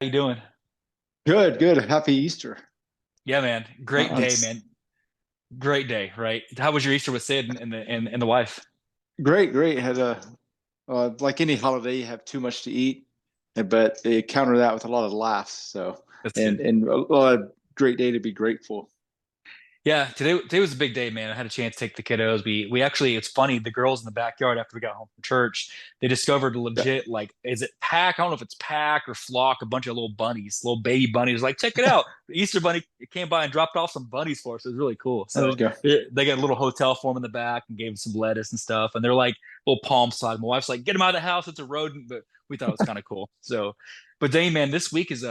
you doing? Good, good. Happy Easter. Yeah, man. Great day, It's man. Great day, right? How was your Easter with Sid and the wife? great, great. Had a like any holiday, you have too much to eat, but they counter that with a lot of laughs. So That's and good. and a lot of great day to be grateful. Yeah, today was a big day, man. I had a chance to take the kiddos. We actually, it's funny, the girls in the backyard after we got home from church, they discovered a Yeah, legit, like, is it pack? I don't know if it's pack or flock, a bunch of little bunnies, little baby bunnies. Like, check it out. The Easter bunny came by and dropped off some bunnies for us. It was really cool. there you So go. they got a little hotel for them in the back and gave them some lettuce and stuff. And they're like little palm side. My wife's like, get them out of the house. It's a rodent, but we thought it was kind of cool. So, but Dane, man, this week is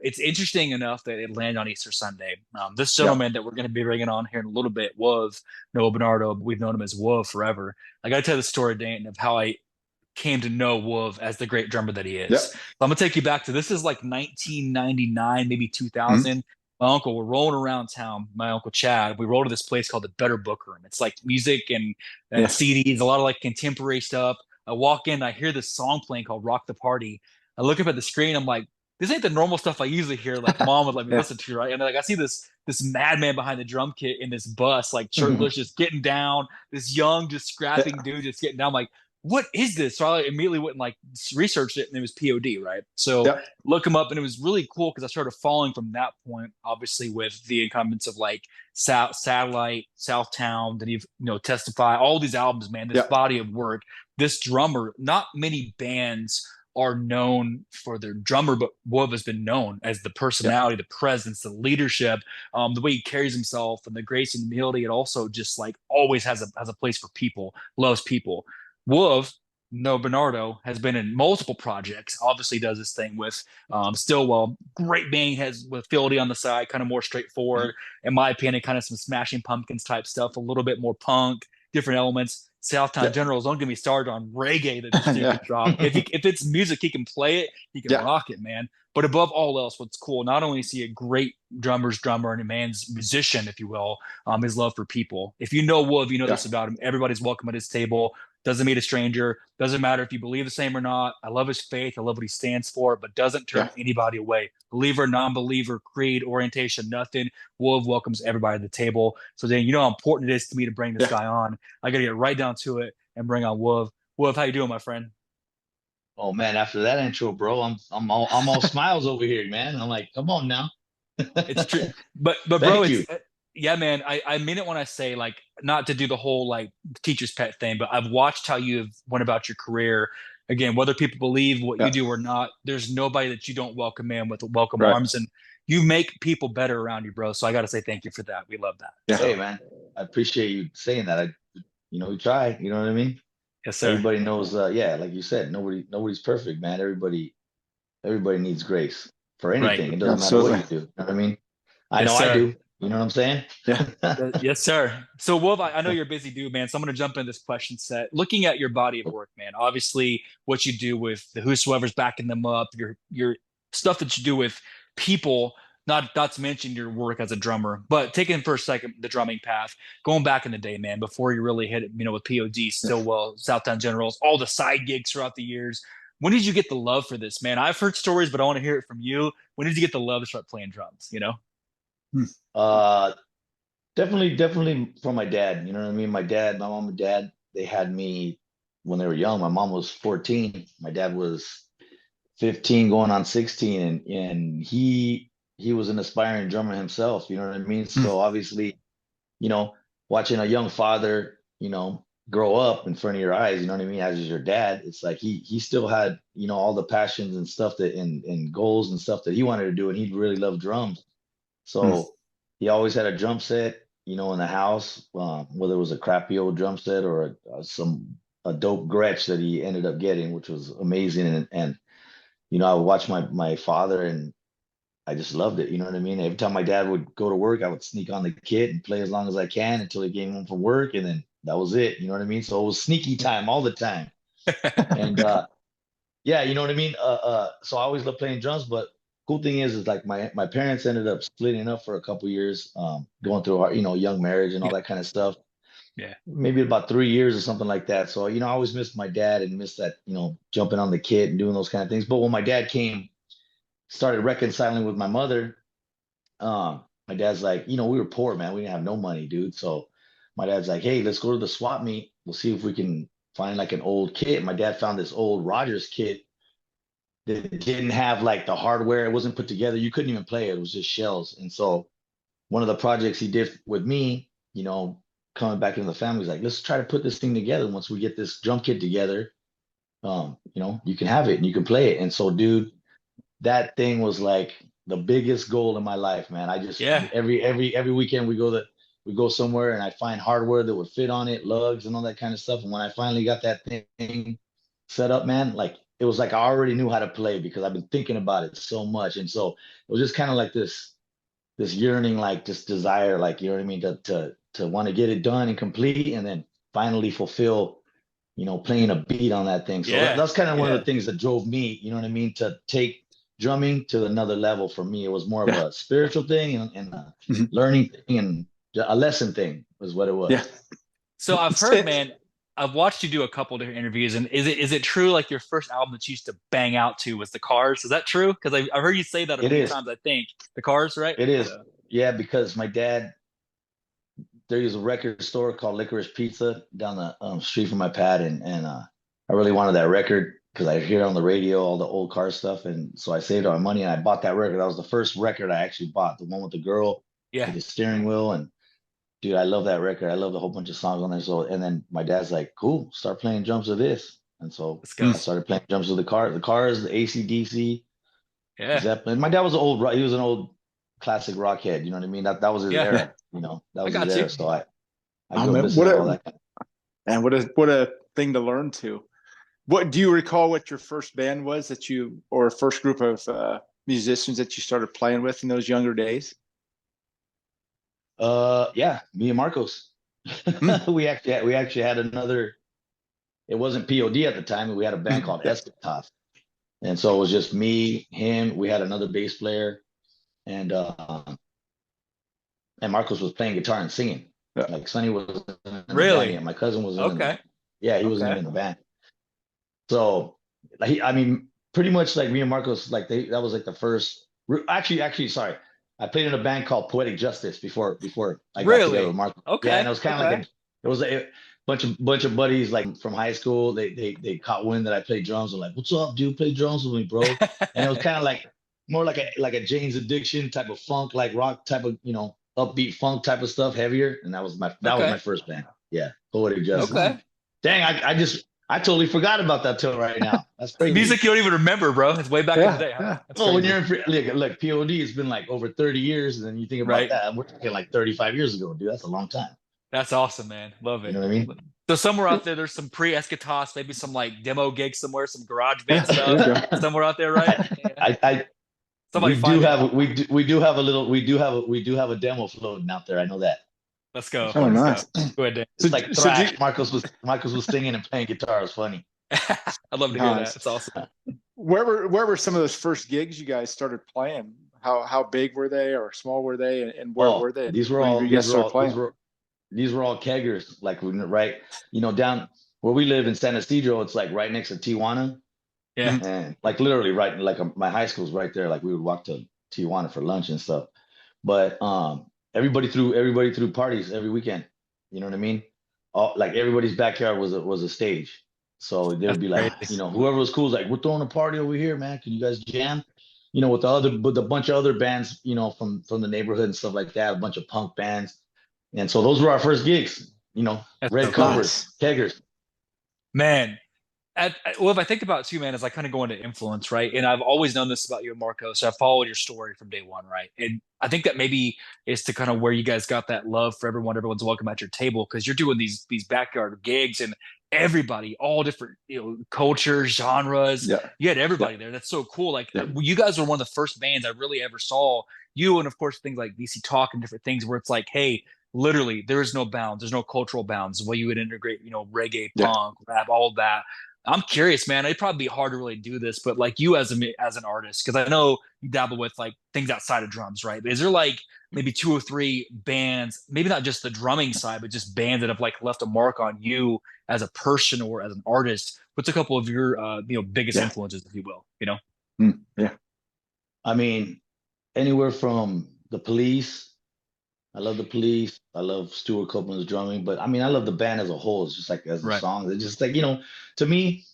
it's interesting enough that it landed on Easter Sunday. This Yeah, gentleman that we're going to be bringing on here in a little bit was Noah Bernardo. We've known him as Wuv forever. I got to tell the story, Dane, of how I came to know Wuv as the great drummer that he yeah. is. So I'm gonna take you back to this is like 1999, maybe Mhm. 2000. My uncle, we're rolling around town. My uncle Chad, we rolled to this place called the Better Book Room. It's like music and Yeah, CDs, a lot of like contemporary stuff. I walk in, I hear this song playing called "Rock the Party." I look up at the screen, I'm like, this ain't the normal stuff I usually hear. Like mom would let me yeah. listen to, right? And like I see this madman behind the drum kit in this bus, like Mhm. shirtless, just getting down. This young, just scrapping Yeah, dude, just getting down. I'm like, what is this? So I immediately went and like researched it, and it was P.O.D. Right. So yeah, look him up, and it was really cool because I started following from that point. Obviously, with the incumbents of like Satellite, Southtown, then Testify, all these albums, man. This yeah, body of work, this drummer. Not many bands are known for their drummer, but Wuv has been known as the yeah. personality, the presence, the leadership, the way he carries himself, and the grace and humility. It also just like always has a place for people, loves people. Wolf, no Bernardo, has been in multiple projects. Obviously, does this thing with Stillwell. Great band has with P.O.D on the side, kind of more Mhm. straightforward. In my opinion, kind of some Smashing Pumpkins type stuff, a little bit more punk, different elements. Southtown Yeah, Generals. Don't get me started on reggae that this dude yeah, can drop. If it's music, he can play it. He can yeah, rock it, man. But above all else, what's cool, not only is he a great drummer's drummer and a man's musician, if you will, his love for people. If you know Wolf, you know yeah, this about him. Everybody's welcome at his table. Doesn't meet a stranger. Doesn't matter if you believe the same or not. I love his faith. I love what he stands for, but doesn't yeah. turn anybody away. Believer, non-believer, creed, orientation, nothing. Wolf welcomes everybody to the table. So then you know how important it is to me to bring this Yeah. guy on. I got to get right down to it and bring on Wolf. Wolf, how you doing, my friend? Oh man, after that intro, bro, I'm all smiles over here, man. I'm like, come on now. It's true, but bro, Thank it's you. yeah, man. I mean it when I say like not to do the whole like teacher's pet thing, but I've watched how you've went about your career. Again, whether people believe what you Yeah. do or not, there's nobody that you don't welcome in with welcome Right. arms, and you make people better around you, bro. So I got to say thank you for that. We love that. Yeah. Hey So man, I appreciate you saying that. We try, you know what I mean? yes, sir. Everybody knows, yeah, like you said, nobody's perfect, man. Everybody needs grace for Right. anything. It doesn't matter what Absolutely. you do. You know what I mean? I Yes, know I sir. do. You know what I'm saying? Yeah. Yes, sir. So, Wolf, I know Yeah. you're a busy dude, man. So I'm going to jump into this question set. Looking at your body of work, man. Obviously, what you do with the whosoever's backing them up, your stuff that you do with people. Not to mention your work as a drummer, but taking for a second the drumming path, going back in the day, man, before you really hit it, with P.O.D, Yeah. Stillwell, Southtown Generals, all the side gigs throughout the years. When did you get the love for this, man? I've heard stories, but I want to hear it from you. When did you get the love to start playing drums? Hmm. uh definitely from my dad. You know what I mean? My mom and dad, they had me when they were young. My mom was 14. My dad was 15 going on 16, and he was an aspiring drummer himself, you know what I mean? Hmm. So obviously, you know, watching a young father, grow up in front of your eyes, you know what I mean, as is your dad, it's like he still had, all the passions and stuff that and goals and stuff that he wanted to do, and he really loved drums. Hmm. So he always had a drum set, in the house, whether it was a crappy old drum set or a dope Gretsch that he ended up getting, which was amazing. And I would watch my father, and I just loved it. You know what I mean? Every time my dad would go to work, I would sneak on the kit and play as long as I can until he came home from work, and then that was it. You know what I mean? So it was sneaky time all the time. And yeah, you know what I mean? So I always loved playing drums, but cool thing is like my parents ended up splitting up for a couple years, going through our, young marriage and all Yeah. that kind of stuff. Yeah. Maybe about 3 years or something like that. So, I always missed my dad and missed that, jumping on the kit and doing those kind of things. But when my dad came started reconciling with my mother. My dad's like, you know, we were poor, man. We didn't have no money, dude. So my dad's like, hey, let's go to the swap meet. We'll see if we can find like an old kit. My dad found this old Rogers kit that didn't have like the hardware. It wasn't put together. You couldn't even play it. It was just shells. And so one of the projects he did with me, you know, coming back into the family, was like, let's try to put this thing together. Once we get this drum kit together, you know, you can have it and you can play it. And so, dude, that thing was like the biggest goal in my life, man. I just Yeah. every weekend we go somewhere and I find hardware that would fit on it, lugs and all that kind of stuff. And when I finally got that thing set up, man, like it was like I already knew how to play because I've been thinking about it so much. And so it was just kind of like this yearning, like this desire, like, you know what I mean, to want to get it done and complete and then finally fulfill, you know, playing a beat on that thing. So that's kind of one of the things that drove me, you know what I mean, to take drumming to another level. For me, it was more of a spiritual thing and a learning thing and a lesson thing was what it was. Yeah. So I've heard, man, I've watched you do a couple different interviews, and is it true like your first album that you used to bang out to was The Cars? Is that true? Because I've heard you say that a few times, I think. The Cars, right? It is. Yeah, because my dad, there was a record store called Licorice Pizza down the street from my pad, and I really wanted that record because I hear on the radio all the old car stuff, and so I saved all my money and I bought that record. That was the first record I actually bought, the one with the girl with the steering wheel. And dude, I love that record. I love a whole bunch of songs on there. So, and then my dad's like, "Cool, start playing drums with this." And so I started playing drums with the Cars, the AC/DC, Zeppelin. My dad was he was an old classic rock head. You know what I mean? That was his era. You know, that was his era. So I grew up listening to all that. And what a thing to learn to. What do you recall? What your first band was that you, or first group of musicians that you started playing with in those younger days? Yeah, me and Marcos. we actually had another. It wasn't P.O.D at the time. We had a band called S3.EP.41. And so it was just me, him. We had another bass player, and Marcos was playing guitar and singing. Like Sonny was in the band, and my cousin was in the, he wasn't even in the band. So I mean, pretty much like me and Marcos, like that was like the first. Actually, sorry, I played in a band called Poetic Justice before I got together with Marcos. Yeah, and it was kind of like it was a bunch of buddies like from high school. They caught wind that I played drums. I'm like, "What's up, dude? Play drums with me, bro." And it was kind of like more like a Jane's Addiction type of funk, like rock type of, you know, upbeat funk type of stuff, heavier. And that was my first band. Yeah, Poetic Justice. Dang, I totally forgot about that till right now. That's crazy. Music you don't even remember, bro. It's way back in the day. Huh? Well, when you're in look, P.O.D. it's been like over 30 years, and then you think about that, we're talking like 35 years ago, dude. That's a long time. That's awesome, man. Love it. You know what I mean? So somewhere out there's some pre-Eschatos, maybe some like demo gigs somewhere, some garage band stuff somewhere out there, right? We do have a demo floating out there. I know that. Let's go. Oh, nice. Go ahead, Dan. It's like thrash. Marcos was singing and playing guitar. It was funny. I'd love to hear that. It's awesome. Where were some of those first gigs you guys started playing? How big were they, or small were they, and where were they? These were all keggers, like, right, you know, down where we live in San Isidro. It's like right next to Tijuana. Yeah. And like literally right, like my high school's right there. Like we would walk to Tijuana for lunch and stuff. But everybody threw parties every weekend. You know what I mean? Like everybody's backyard was a stage. So they would be like, you know, whoever was cool was like, "We're throwing a party over here, man. Can you guys jam?" You know, with a bunch of other bands, you know, from the neighborhood and stuff like that, a bunch of punk bands. And so those were our first gigs, you know, red covers, keggers. Man, well, if I think about it too, man, as I kind of go into influence, right? And I've always known this about you and Marco, so I followed your story from day one, right? And I think that maybe is to kind of where you guys got that love for everyone. Everyone's welcome at your table because you're doing these backyard gigs and everybody, all different, you know, cultures, genres. Yeah. You had everybody there. That's so cool. Like you guys were one of the first bands I really ever saw. You and of course things like DC Talk and different things where it's like, hey, literally there is no bounds. There's no cultural bounds. The way you would integrate, you know, reggae, punk, rap, all of that. I'm curious, man. It'd probably be hard to really do this, but like you as an artist, because I know you dabble with like things outside of drums, right? But is there like maybe 2 or 3 bands, maybe not just the drumming side, but just bands that have like left a mark on you as a person or as an artist? What's a couple of your biggest influences, if you will? You know? Yeah. I mean, anywhere from the Police. I love the Police. I love Stuart Copeland's drumming, but I mean, I love the band as a whole. It's just like as a Right. song. It's just like, to me,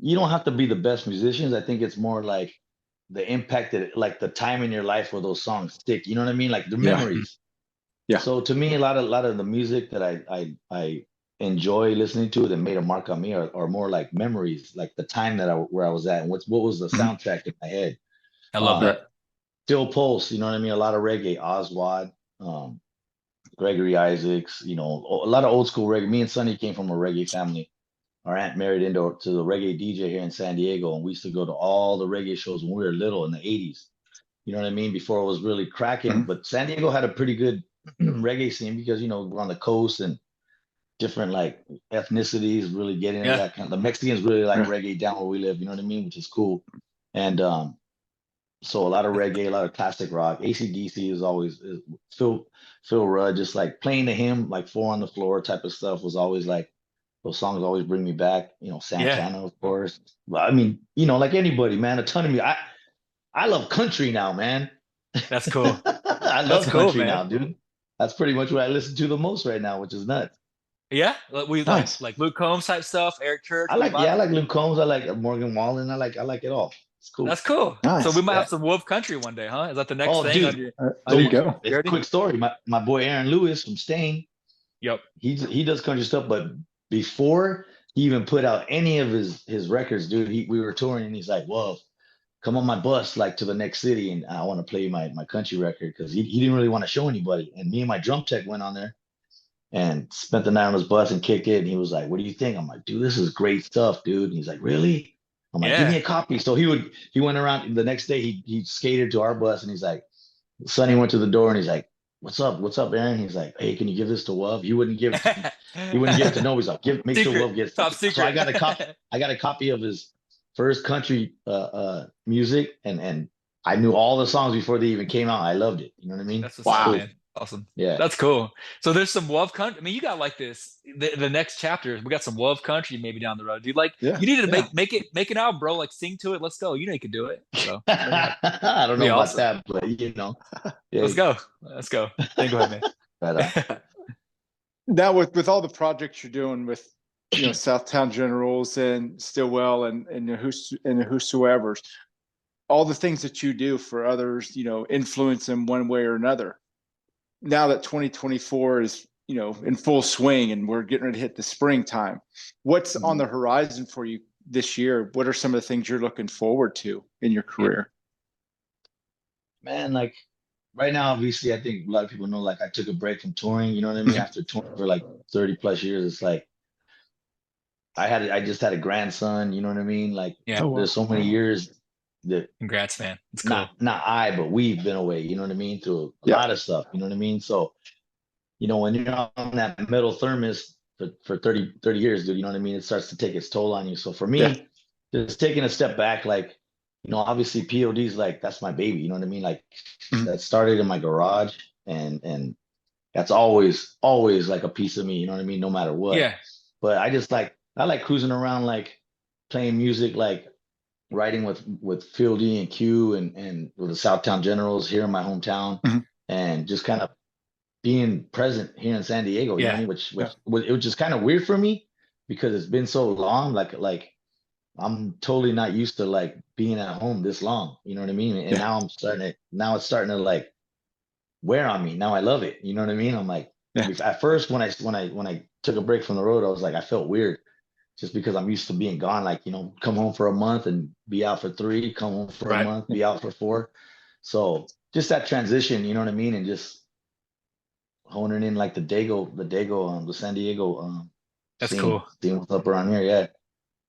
you don't have to be the best musicians. I think it's more like the impact that, like the time in your life where those songs stick. You know what I mean? Like the Yeah. memories. Yeah. So to me, a lot of the music that I enjoy listening to that made a mark on me are more like memories, like the time where I was at and what was the Mhm. soundtrack in my head. I love Um, Right. that. Still Pulse, you know what I mean? A lot of reggae, Oswald, Gregory Isaacs, a lot of old school reggae. Me and Sonny came from a reggae family. Our aunt married into to the reggae DJ here in San Diego, and we used to go to all the reggae shows when we were little in the 80s. You know what I mean? Before it was really cracking. Mhm. But San Diego had a pretty good reggae scene because, we're on the coast and different like ethnicities really getting into Yeah. that kind of, the Mexicans really like Yeah. reggae down where we live, you know what I mean? Which is cool. And so a lot of reggae, a lot of classic rock. AC/DC is always Phil Rudd, just like playing to him, like Four on the Floor type of stuff was always like those songs always bring me back. Yeah. Santana, of course. But I mean, like anybody, man, a ton of me. I love country now, man. That's cool. I That's love cool, country man. now, dude. That's pretty much what I listen to the most right now, which is nuts. Yeah. We Nice. like Luke Combs type stuff, Eric Church. I We like, yeah, I vibing. like Luke Combs. I like Morgan Wallen. I like it all. It's cool. That's cool. So we Nice. might Yeah. have some Wolf Country one day, huh? Is that the next Oh, thing on dude. your There on you your go. It's a journey? quick story. My boy Aaron Lewis from Stain, Yep. he does country stuff, but before he even put out any of his records, dude, we were touring and he's like, "Whoa, come on my bus like to the next city and I want to play my country record," because he didn't really want to show anybody. And me and my drum tech went on there and spent the night on his bus and kicked it. And he was like, "What do you think?" I'm like, "Dude, this is great stuff, dude." And he's like, "Really?" I'm like, "Give me Yeah. a copy." So he went around the next day, he skated to our bus and he's like, Sonny went to the door and he's like, "What's up? What's up, Aaron?" He's like, "Hey, can you give this to Wuv?" He wouldn't give it to nobody. He's like, make sure Secret. Wuv gets Top it. So I secret. got a copy. I got a copy of his first country music, and I knew all the songs before they even came out. I loved it. You know what I mean? That's what's It's up, Wow. cool. man. Awesome. Yeah. That's cool. So there's some Wolf Country. I mean, you got like this. The next chapter, we got some Wolf Country maybe down the road, dude. Like, Yeah. you need to Yeah. make an album, bro. Like, sing to it. Let's go. You know you can do it. So I don't be know about awesome. that, but yeah. Let's go. Let's go. Then go ahead, Right on. man. Now with all the projects you're doing with Southtown Generals and Stillwell and the whosoever's, all the things that you do for others, influence them one way or another. Now that 2024 is in full swing and we're getting ready to hit the springtime, what's on the horizon for you this year? What are some of the things you're looking forward to in your career? Man, like right now, obviously, I think a lot of people know, like I took a break from touring, you know what I mean? After touring for like 30 plus years, it's like I just had a grandson, you know what I mean? Like Yeah. Oh, wow. there's so many years that Congrats, man. It's cool. but we've been away, you know what I mean? Through a Yeah. lot of stuff, you know what I mean? So, when you're on that metal thermos for 30 years, dude, you know what I mean? It starts to take its toll on you. So for me, Yeah. just taking a step back, like, obviously P.O.D is like, that's my baby, you know what I mean? Like Mhm. that started in my garage and that's always like a piece of me, you know what I mean? No matter what. Yeah. But I like cruising around, like playing music, like writing with Phil D and Q and with the Southtown Generals here in my hometown, Mhm. and just kind of being present here in San Diego, you know what I Yeah. mean? Which it was just kind of weird for me because it's been so long. Like I'm totally not used to like being at home this long, you know what I mean? And Yeah. now it's starting to like wear on me. Now I love it, you know what I mean? I'm like, Yeah. at first when I took a break from the road, I was like, I felt weird just because I'm used to being gone, like, come home for a month and be out for 3, come home for a Right. month, be out for 4. So just that transition, you know what I mean? And just honing in like the San Diego That's seeing cool. what's up around here. Yeah.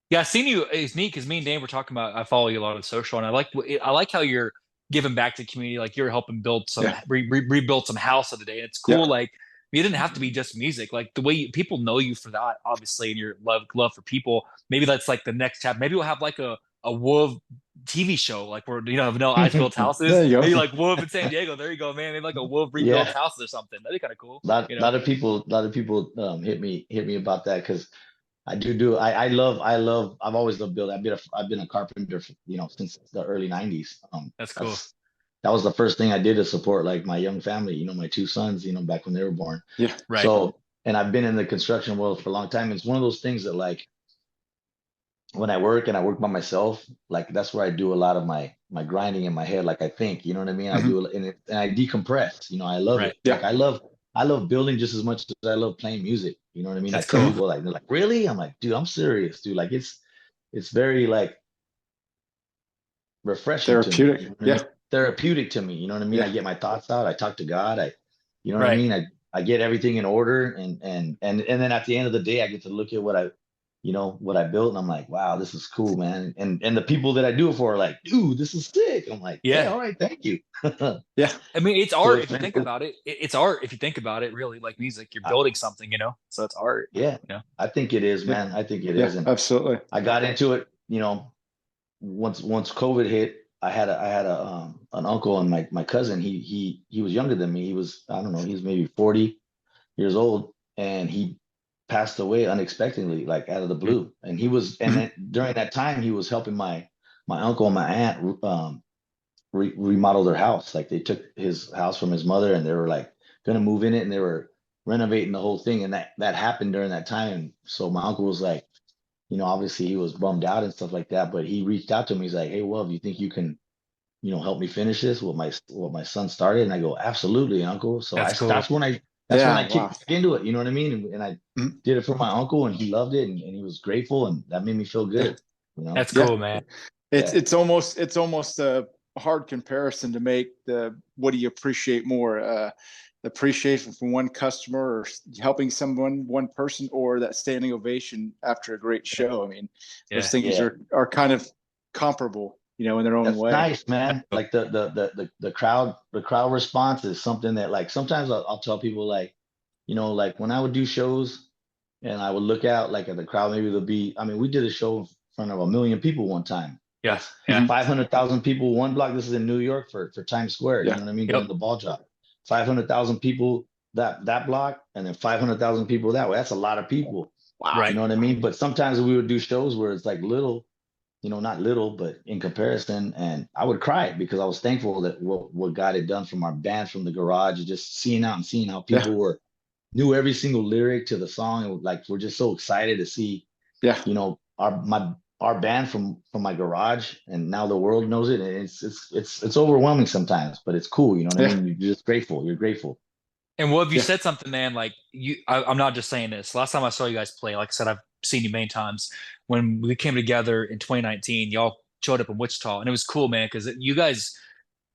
Yeah, I seen you. It's neat because me and Dave were talking about. I follow you a lot on social, and I like how you're giving back to the community. Like you're helping build some Yeah. rebuild some house of the day. And it's cool. Yeah. Like you didn't have to be just music. Like the way people know you for that, obviously, and your love for people. Maybe that's like the next chapter. Maybe we'll have like a Wolf TV show, like where Vanilla Ice builds houses. There you go. Maybe like Wolf in San Diego. There you go, man. Maybe like a Wolf rebuilds Yeah. houses or something. That'd be kind of cool. Lot of people hit me about that because I've always loved building. I've been a carpenter for, since the early 90s. That's cool. that was the first thing I did to support like my young family, my two sons, back when they were born. Yeah. Right. So, and I've been in the construction world for a long time. It's one of those things that like when I work and I work by myself, like that's where I do a lot of my grinding in my head. Like I think, you know what I mean? I do it and I decompress, I love Right. it. Yeah. Like I love building just as much as I love playing music. You know what I mean? That's I tell cool. people like, they're like, really? I'm like, dude, I'm serious, dude. Like it's very like refreshing to me. Therapeutic. You know what I Yeah. mean? Therapeutic to me. You know what I mean? Yeah. I get my thoughts out. I talk to God. You know what I Right. mean? I get everything in order, and then at the end of the day, I get to look at what I built, and I'm like, wow, this is cool, man. And the people that I do it for are like, dude, this is sick. I'm like, yeah, Yeah. all right, thank you. Yeah. I mean, it's So art if you think about it. It's art if you think about it. Really, like music, you're building something, So it's art. yeah, I think it is, Yeah. man. I think it Yeah. is, and Absolutely. I got into it, once COVID hit. I had an uncle and my cousin. He was younger than me. He was, I don't know, he's maybe 40 years old, and he passed away unexpectedly, like out of the blue. And then during that time, he was helping my uncle and my aunt remodel their house. Like they took his house from his mother, and they were like gonna move in it, and they were renovating the whole thing. And that happened during that time. So my uncle was like, obviously he was bummed out and stuff like that, but he reached out to me. He's like, hey, well, do you think you can, help me finish this, what my son started? And I go, absolutely, uncle. So That's cool. that's when Yeah. I Wow. kicked into it. You know what I mean? And I Mhm. did it for my uncle, and he loved it, and he was grateful, and that made me feel Yeah. good. That's Yeah. cool, man. It's Yeah. it's almost a hard comparison to make. What do you appreciate more? Appreciation from one customer, or helping one person, or that standing ovation after a great Yeah. show. I mean, those Yeah. things Yeah. are kind of comparable, in their own That's way. nice, man. Like the crowd response is something that like sometimes I'll tell people like, like when I would do shows and I would look out like at the crowd, maybe there'll be, I mean, we did a show in front of 1 million people one time. Yeah. That's Yeah. 500,000 people one block. This is in New York for Times Square. You Yeah. know what I mean? Yep. During the ball drop, 500,000 people that block, and then 500,000 people that way. That's a lot of people. Wow. Right. You know what I mean? But sometimes we would do shows where it's like little, not little, but in comparison. And I would cry because I was thankful that what God had done from our band from the garage, just seeing out and seeing how Yeah. people knew every single lyric to the song. And like, we're just so excited to see, Yeah. our band from my garage, and now the world knows it. And it's overwhelming sometimes, but it's cool. You know what I Yeah. mean? You're just grateful. You're grateful. And what have you Yeah. said something, man? Like I'm not just saying this. Last time I saw you guys play, like I said, I've seen you many times. When we came together in 2019, y'all showed up in Wichita, and it was cool, man, because you guys,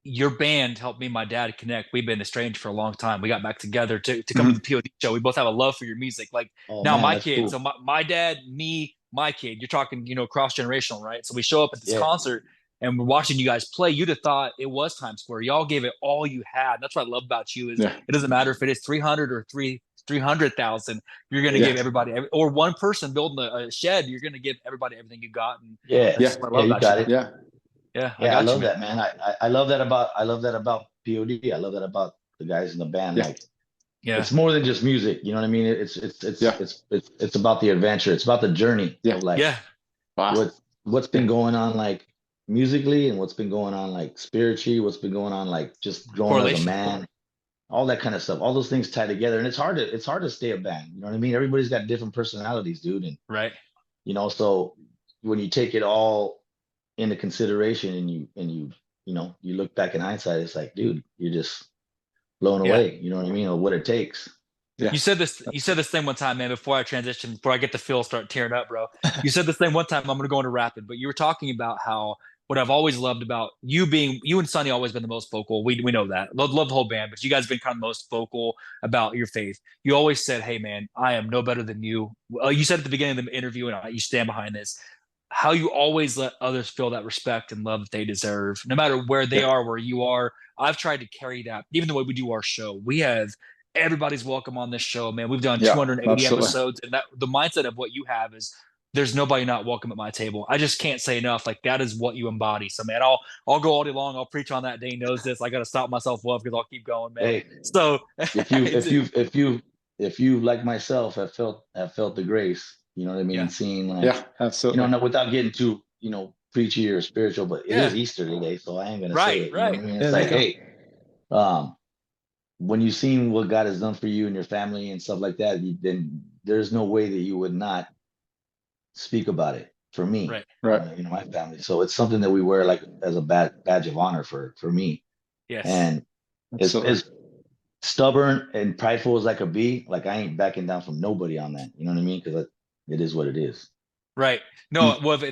your band helped me and my dad connect. We've been estranged for a long time. We got back together to come to the P.O.D show. We both have a love for your music. Like Oh now man, my that's kid, cool. so my dad, me, my kid, you're talking, cross generational, right? So we show up at this Yeah. concert and we're watching you guys play. You'd have thought it was Times Square. Y'all gave it all you had. That's what I love about you is Yeah. it doesn't matter if it is 300 or 300,000. You're going to Yeah. give everybody, or one person building a shed. You're going to give everybody everything you got. And Yeah. that's what I Yeah, love you about you, got man. it. Yeah. Yeah, I Yeah, I got you, love man. that, man. I love that about POD. I love that about the guys in the band. Yeah. Like Yeah, it's more than just music. You know what I mean? Yeah. It's about the adventure. It's about the journey Yeah. of like yeah, Wow. what's Yeah. been going on like musically, and what's been going on like spiritually, what's been going on like just growing as a correlation. man, all that kind of stuff. All those things tie together, and it's hard to stay a band. You know what I mean? Everybody's got different personalities, dude, and Right. so when you take it all into consideration, and you look back in hindsight, it's like, dude, you're just blown Yeah. away. You know what I mean? Or what it takes. Yeah. You said this thing one time, man, before I transition, before I get the feel start tearing up, bro. You said this thing one time, I'm gonna go into rapid, but you were talking about how what I've always loved about you and Sonny always been the most vocal. We know that. Love the whole band, but you guys have been kind of the most vocal about your faith. You always said, hey man, I am no better than you. You said at the beginning of the interview, and you stand behind this, how you always let others feel that respect and love that they deserve, no matter where they Yeah. are, where you are. I've tried to carry that, even the way we do our show. We have everybody's welcome on this show, man. We've done Yeah. 280 Absolutely. episodes, and that the mindset of what you have is there's nobody not welcome at my table. I just can't say enough. Like that is what you embody. So man, I'll go all day long. I'll preach on that. Dane knows this. I got to stop myself well because I'll keep going, man. Hey, So if you if you like myself have felt the grace, you know what I mean, yeah, seeing like, Yeah. Absolutely. without getting too preachy or spiritual, but it is Easter today, so I ain't gonna say it. You know what I mean? It's like, hey, when you've seen what God has done for you and your family and stuff like that, then there's no way that you would not speak about it. For me, right. You know, my family. So it's something that we wear like as a badge of honor for me. Yes. And as stubborn and prideful as I could be, like I ain't backing down from nobody on that. You know what I mean? Because it is what it is. Right. No, well,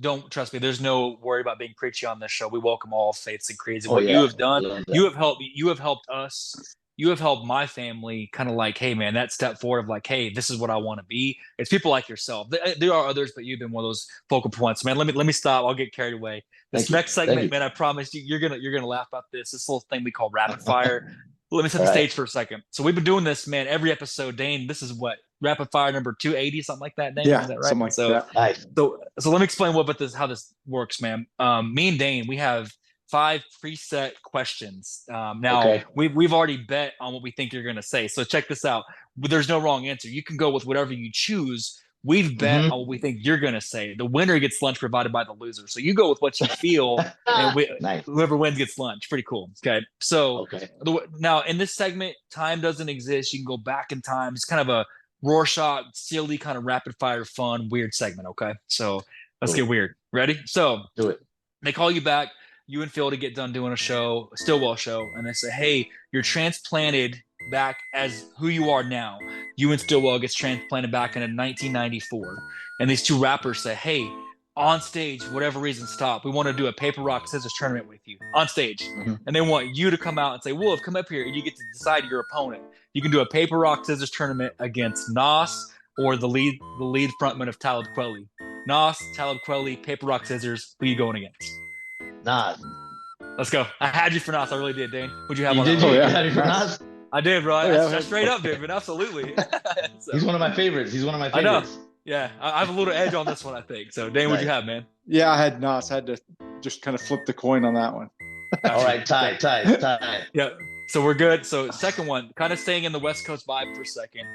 don't trust me. There's no worry about being preachy on this show. We welcome all faiths and creeds. And what you have done, you have helped us. You have helped my family kind of like, hey, man, that step forward of like, hey, this is what I want to be. It's people like yourself. There are others, but you've been one of those focal points, man. Let me stop. I'll get carried away. This next segment, man, I promise you're gonna laugh about this. This little thing we call rapid fire. Let me set the stage for a second. So we've been doing this, man, every episode. Dane, this is what rapid fire number 280, something like that. Dane, is that right? Something like that. Nice. So let me explain how this works, man. Me and Dane, we have 5 preset questions. Now we've already bet on what we think you're going to say. So check this out. There's no wrong answer. You can go with whatever you choose. We've bet on what we think you're going to say. The winner gets lunch provided by the loser. So you go with what you feel, and whoever wins gets lunch. Pretty cool. Okay. So now in this segment, time doesn't exist. You can go back in time. It's kind of a Rorschach, silly, kind of rapid fire, fun, weird segment. Okay. So let's get weird. Ready? So do it. They call you back. You and Phil to get done doing a Stillwell show, and they say, hey, you're transplanted back as who you are now. You and Stillwell gets transplanted back in 1994. And these 2 rappers say, hey, on stage, whatever reason, stop. We want to do a paper, rock, scissors tournament with you on stage. And they want you to come out and say, Wolf, come up here, and you get to decide your opponent. You can do a paper, rock, scissors tournament against Nas or the lead frontman of Talib Kweli. Nas, Talib Kweli, paper, rock, scissors. Who are you going against? Nas. Let's go. I had you for Nas. I really did, Dane. What'd you have on that? You had me for Nas? I did, bro. I straight up did, but absolutely. So, he's one of my favorites. I know. Yeah, I have a little edge on this one, I think. So, Dane, what'd you have, man? Yeah, I had Nas. I had to just kind of flip the coin on that one. All right, tie. Yeah, so we're good. So second one, kind of staying in the West Coast vibe for a second.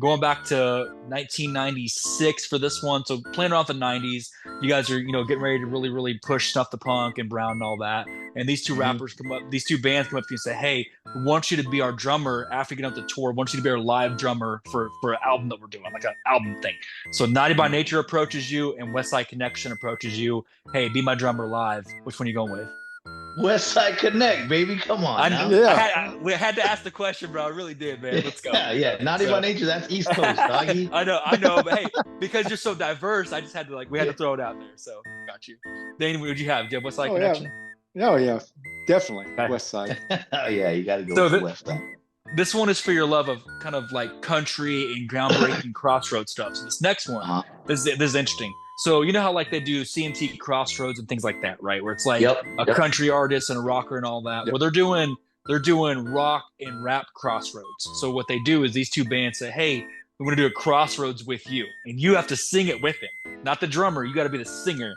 Going back to 1996 for this one. So playing around the 90s, you guys are, getting ready to really, really push Snuff the Punk and Brown and all that. And these 2 rappers these 2 bands come up to you and say, hey, we want you to be our drummer after you get out the tour. We want you to be our live drummer for an album that we're doing, like an album thing. So Naughty by Nature approaches you and West Side Connection approaches you. Hey, be my drummer live. Which one are you going with? West Side Connect, baby. Come on. We had to ask the question, bro. I really did, man. Let's go. Yeah. Naughty by Nature, that's East Coast, doggy. I know. But hey, because you're so diverse, I just had to we had to throw it out there. So got you. Dane, what did you have? Do you have West Side Connection? Yeah, definitely. West Side. Oh, yeah, you got to go with West Side. This one is for your love of kind of like country and groundbreaking crossroads stuff. So this next one, this is interesting. So you know how like they do CMT Crossroads and things like that, right? Where it's like a country artist and a rocker and all that. Well, they're doing rock and rap crossroads. So what they do is these 2 bands say, hey, we want to do a crossroads with you, and you have to sing it with him, not the drummer. You got to be the singer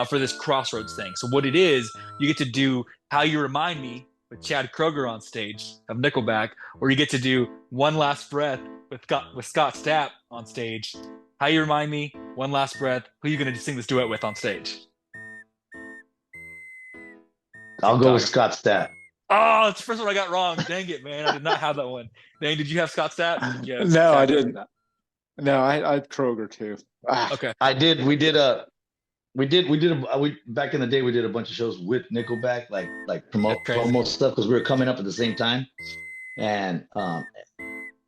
for this crossroads thing. So what it is, you get to do How You Remind Me with Chad Kroeger on stage of Nickelback, or you get to do One Last Breath with Scott Stapp on stage. How You Remind Me, One Last Breath. Who are you going to sing this duet with on stage? I'll go with Scott Stapp. Oh, it's the first one I got wrong. Dang it, man. I did not have that one. Dang, did you have Scott Stapp? No, I didn't. No, I had Kroeger too. Okay. I did. We back in the day, we did a bunch of shows with Nickelback, like promote stuff because we were coming up at the same time. And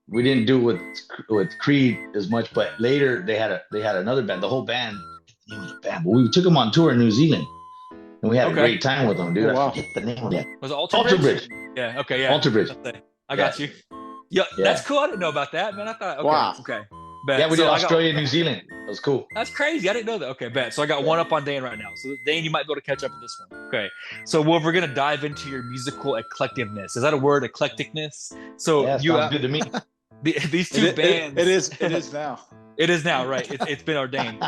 we didn't do it with Creed as much, but later they had another band. The whole band, but we took them on tour in New Zealand, and we had a great time with them, dude. I forget the name of that. Was it Alter Bridge? Yeah. Okay. Yeah. Alter Bridge. I got you. Yeah, that's cool. I didn't know about that, man. I thought. Okay, wow. Okay. Bet. Yeah, we did Australia and New Zealand. That was cool. That's crazy. I didn't know that. Okay, bet. So I got one up on Dane right now. So Dane, you might be able to catch up with this one. Okay. So we're going to dive into your musical eclecticness. Is that a word, eclecticness? So sounds good to me. These 2 bands. It is now. It is now, right? It's been ordained.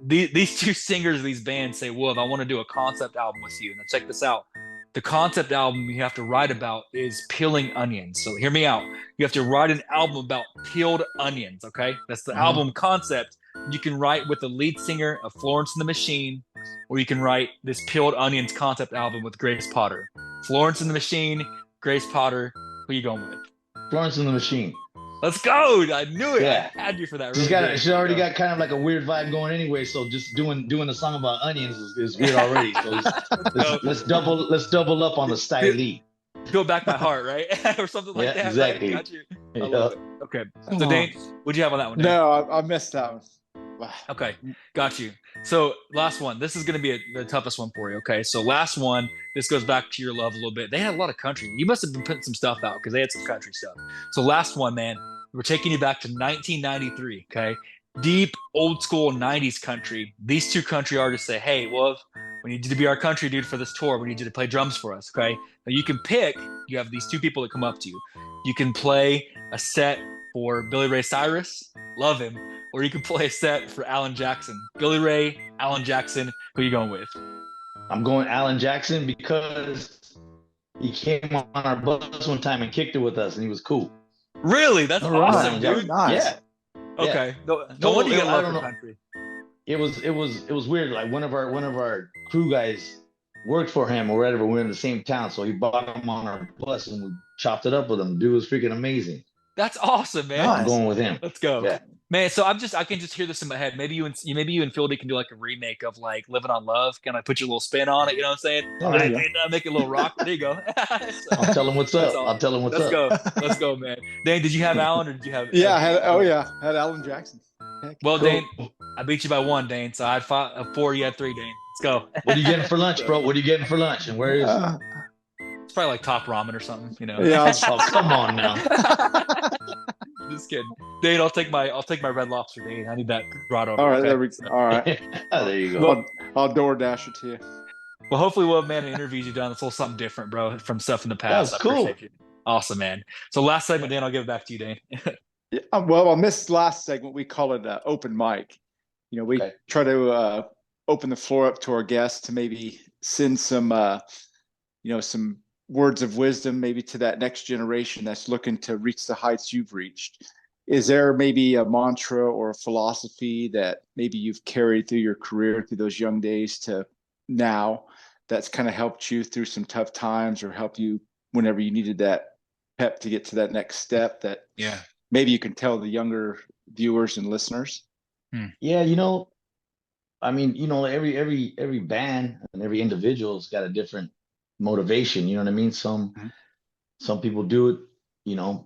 These 2 singers of these bands say, Wolf, I want to do a concept album with you. Now check this out. The concept album you have to write about is peeling onions. So hear me out. You have to write an album about peeled onions, okay? That's the album concept. You can write with the lead singer of Florence and the Machine, or you can write this Peeled Onions concept album with Grace Potter. Florence and the Machine, Grace Potter. Who you going with? Florence and the Machine. Let's go. I knew it. Yeah. I had you for that. She's Really good. she's already got kind of like a weird vibe going anyway. So just doing a song about onions is weird already. So let's double up on the style. Go back my heart, right? Or something like that. Exactly. Right? Got you. I love it. Okay. So Dane, what'd you have on that one? Dane? No, I missed that one. Okay, got you. So last one. This is going to be the toughest one for you. Okay, so last one. This goes back to your love a little bit. They had a lot of country. You must have been putting some stuff out because they had some country stuff. So last one, man. We're taking you back to 1993. Okay, deep old school 90s country. These two country artists say, "Hey, Wuv, we need you to be our country dude for this tour. We need you to play drums for us." Okay. Now you can pick. You have these two people that come up to you. You can play a set for Billy Ray Cyrus. Love him. Or you can play a set for Alan Jackson. Billy Ray, Alan Jackson. Who are you going with? I'm going Alan Jackson because he came on our bus one time and kicked it with us, and he was cool. Really? That's awesome, dude. Nice. Yeah. Okay. Yeah. No wonder you I love don't the know. country. It was weird. Like one of our crew guys worked for him or whatever. We're in the same town, so he brought him on our bus and we chopped it up with him. Dude was freaking amazing. That's awesome, man. Nice. I'm going with him. Let's go. Yeah. Man, so I can just hear this in my head. Maybe you and Phildy can do like a remake of like Living on Love. Can I put your little spin on it? You know what I'm saying? Oh, there you go. Make it a little rock. There you go. I'll tell him what's up. That's all. I'll tell him what's Let's up. go. Let's go, man. Dane, did you have Alan or did you have? Yeah, I had Alan Jackson. Heck. Well, Cool. Dane, I beat you by one, Dane. So I had 4, you had 3, Dane. Let's go. What are you getting for lunch, bro? What are you getting for lunch? And where is it? It's probably like Top Ramen or something, you know. Yeah, Oh, come on now. Just kidding. Dane, I'll take my Red Lobster, Dane. I need that brought over. all right, okay? there we go. All right, There you go. I'll DoorDash it to you. Well, hopefully we'll have man interviews you've done. It's a little something different, bro, from stuff in the past. That's I cool. appreciate you. Awesome, man. So last segment, Dane, I'll give it back to you, Dane. Yeah, well, on this last segment, we call it open mic. You know, we Okay. try to open the floor up to our guests to maybe send some, some words of wisdom, maybe to that next generation that's looking to reach the heights you've reached. Is there maybe a mantra or a philosophy that maybe you've carried through your career, through those young days to now, that's kind of helped you through some tough times or helped you whenever you needed that pep to get to that next step that maybe you can tell the younger viewers and listeners? Yeah, I mean, every band and every individual's got a different motivation. You know what I mean? Some people do it,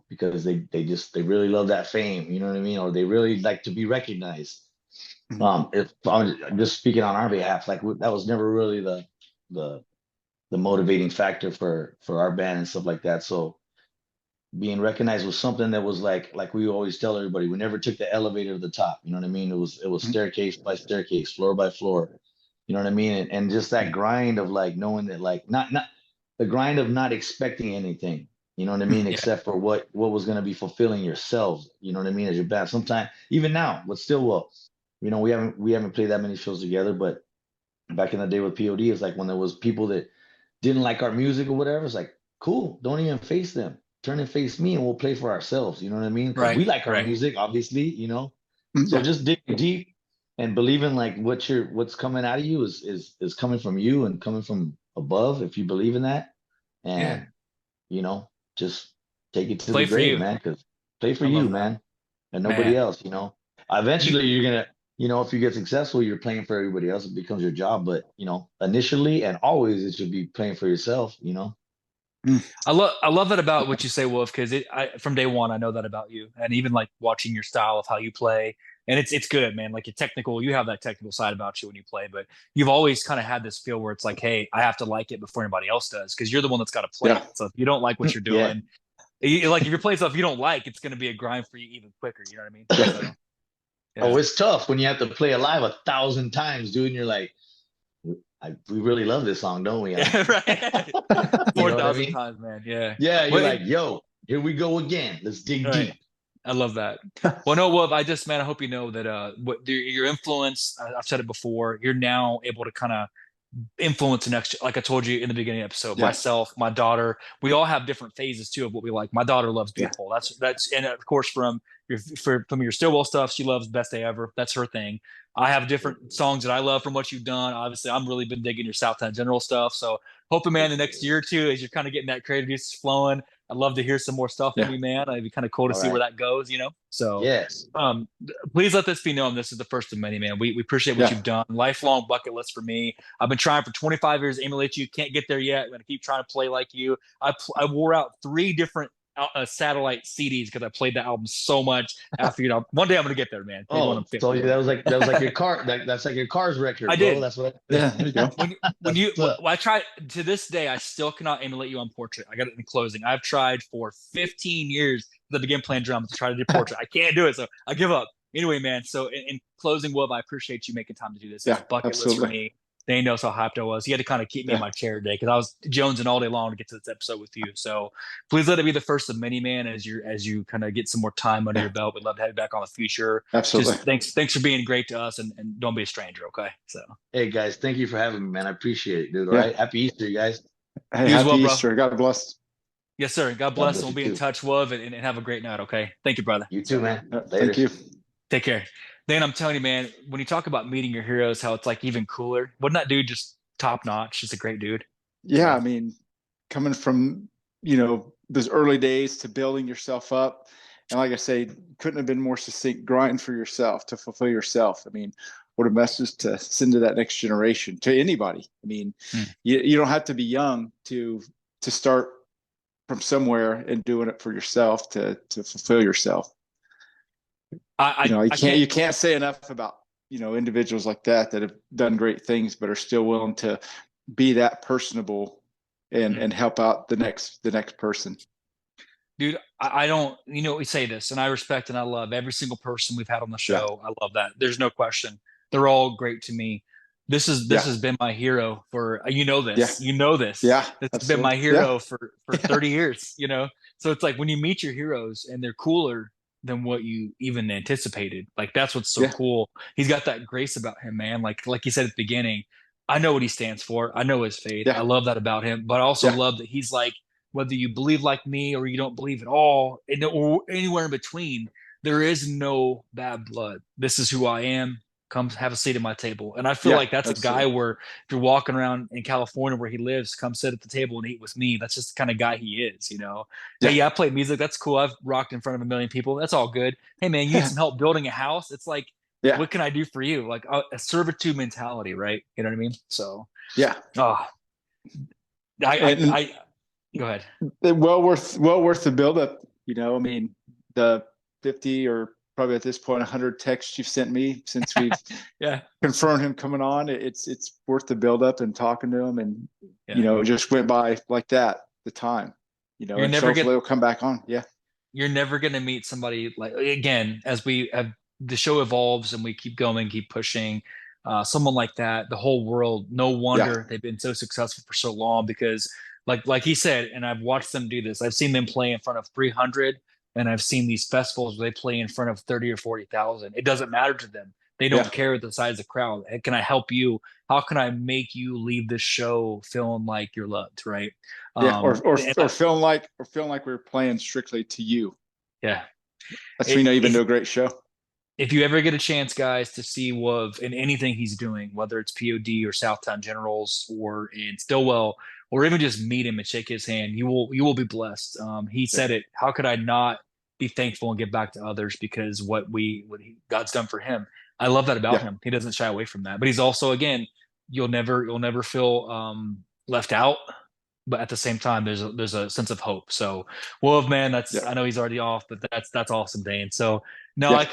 because they really love that fame. You know what I mean? Or they really like to be recognized. If I'm just speaking on our behalf, like that was never really the motivating factor for our band and stuff like that. So being recognized was something that was like we always tell everybody, we never took the elevator to the top. You know what I mean? It was staircase by staircase, floor by floor. You know what I mean? And just that grind of like knowing that like not the grind of not expecting anything. You know what I mean? Except for what was going to be fulfilling yourselves. You know what I mean? As your band. Sometimes even now with Stillwell, we haven't played that many shows together, but back in the day with P.O.D, it's like when there was people that didn't like our music or whatever, it's like, cool, don't even face them. Turn and face me and we'll play for ourselves. You know what I mean? Right. We like our music, obviously, So just dig deep and believing like what's coming out of you is coming from you and coming from above if you believe in that. And just take it to Play the for grave, you. man, because play for I you, love that. man. And nobody Man. else, Eventually you're gonna, if you get successful, you're playing for everybody else. It becomes your job. But initially and always it should be playing for yourself, I love that about what you say, Wolf, because from day one I know that about you, and even like watching your style of how you play, and it's good, man. Like you have that technical side about you when you play, but you've always kind of had this feel where it's like, hey, I have to like it before anybody else does, because you're the one that's got to play it. So if you don't like what you're doing, like if you're playing stuff you don't like, it's going to be a grind for you even quicker. You know what I mean? So, Oh, it's tough when you have to play it live 1,000 times, dude. And you're like, we really love this song, don't we? Right. 4,000 times, man. Yeah. Yeah, you're like, yo, here we go again. Let's dig deep. I love that. Well, no, Wolf, I hope you know that your influence, I've said it before, you're now able to kind of influence the next, like I told you in the beginning of the episode, Yeah. myself, my daughter, we all have different phases too of what we like. My daughter loves Yeah. Beat-Pole. And of course from your Stillwell stuff, she loves Best Day Ever. That's her thing. I have different songs that I love from what you've done. Obviously, I'm really been digging your Southtown General stuff. So hoping, man, the next year or two, as you're kind of getting that creative juice flowing, I'd love to hear some more stuff from Yeah. you, man. It'd be kind of cool to All see where right. that goes, So Yes. please let this be known. This is the first of many, man. We appreciate what Yeah. you've done. Lifelong bucket list for me. I've been trying for 25 years to emulate you. Can't get there yet. I'm going to keep trying to play like you. I wore out 3 different satellite CDs because I played the album so much. After one day I'm going to get there, man. Maybe when I'm Oh, 50. so that was like your car. That's like your car's record, I bro. did. That's what. Yeah, there you go. I try to this day, I still cannot emulate you on Portrait. I got it in closing. I've tried for 15 years since I began playing drums to try to do Portrait. I can't do it, so I give up. Anyway, man. So in closing, Wuv, I appreciate you making time to do this. It's Yeah, a bucket list for absolutely. me. They knows how hyped I was. You had to kind of keep me in Yeah. my chair today because I was jonesing all day long to get to this episode with you. So please let it be the first of many, man. As you kind of get some more time under Yeah. your belt, we'd love to have you back on the future. Absolutely. Just thanks for being great to us, and don't be a stranger, okay? So Hey guys, thank you for having me, man. I appreciate it, dude. All Yeah. right, happy Easter, you guys. Hey, You as happy well, bro. Easter. God bless. Yes, sir. God God bless, bless and we'll you be in too. touch, Wuv, and have a great night, okay? Thank you, brother. You too, man. Thank Later. you. Take care. Dan, I'm telling you, man, when you talk about meeting your heroes, how it's like even cooler. Wasn't that dude just top notch? Just a great dude. Yeah, I mean, coming from, those early days to building yourself up. And like I say, couldn't have been more succinct. Grind for yourself to fulfill yourself. I mean, what a message to send to that next generation, to anybody. I mean, you don't have to be young to start from somewhere and doing it for yourself to fulfill yourself. You can't say enough about, individuals like that have done great things, but are still willing to be that personable and help out the next person. Dude, I don't, we say this, and I respect and I love every single person we've had on the show. I love that. There's no question. They're all great to me. This has been my hero for, this. Yeah, It's absolutely. been my hero for 30 years, So it's like when you meet your heroes and they're cooler than what you even anticipated. Like that's what's so cool. He's got that grace about him, man. Like you said at the beginning, I know what he stands for. I know his faith. Yeah. I love that about him, but I also love that he's like, whether you believe like me or you don't believe at all, or anywhere in between, there is no bad blood. This is who I am. Come have a seat at my table. And I feel like that's absolutely. A guy where if you're walking around in California where he lives, come sit at the table and eat with me. That's just the kind of guy he is, Hey, I play music. That's cool. I've rocked in front of 1 million people. That's all good. Hey, man, you need some help building a house? It's like, what can I do for you? Like a servitude mentality, right? You know what I mean? So, go ahead. Well worth the buildup. I mean, the 50 or probably at this point 100 texts you've sent me since we've confirmed him coming on. It's worth the buildup and talking to him, and it just went by like that. The time, and hopefully he'll come back on. Yeah, you're never gonna meet somebody like, again, as we have the show evolves and we keep going, keep pushing. Someone like that, the whole world. No wonder they've been so successful for so long because. Like he said, and I've watched them do this. I've seen them play in front of 300, and I've seen these festivals where they play in front of 30 or 40,000. It doesn't matter to them. They don't care the size of the crowd. Can I help you? How can I make you leave this show feeling like you're loved, right? Or feeling like we're playing strictly to you. Yeah, that's when you've been to a great show. If you ever get a chance, guys, to see Wuv in anything he's doing, whether it's P.O.D. or Southtown Generals or in Stillwell, or even just meet him and shake his hand, you will be blessed. He said it. How could I not be thankful and give back to others because what God's done for him? I love that about him. He doesn't shy away from that. But he's also, again, you'll never feel left out. But at the same time, there's a sense of hope. So, Wuv, man, I know he's already off, but that's awesome, Dane. So now I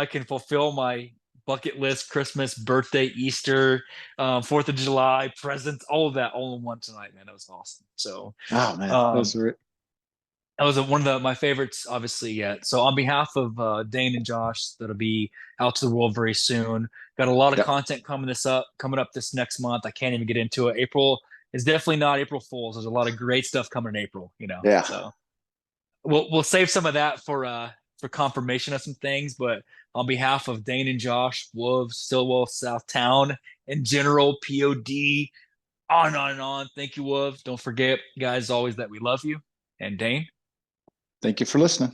can fulfill my bucket list: Christmas, birthday, Easter, 4th of July, presents, all of that, all in one tonight, man. That was awesome. So, oh man, that was one of my favorites, obviously, yet. So, on behalf of Dane and Josh, that'll be out to the world very soon. Got a lot of content coming up this next month. I can't even get into it. April is definitely not April Fools. There's a lot of great stuff coming in April, Yeah. So we'll save some of that for for confirmation of some things. But on behalf of Dane and Josh, Wuv, Stillwell, Southtown, and General P.O.D, on and on and on. Thank you, Wuv. Don't forget, guys, always that we love you. And Dane, Thank you for listening.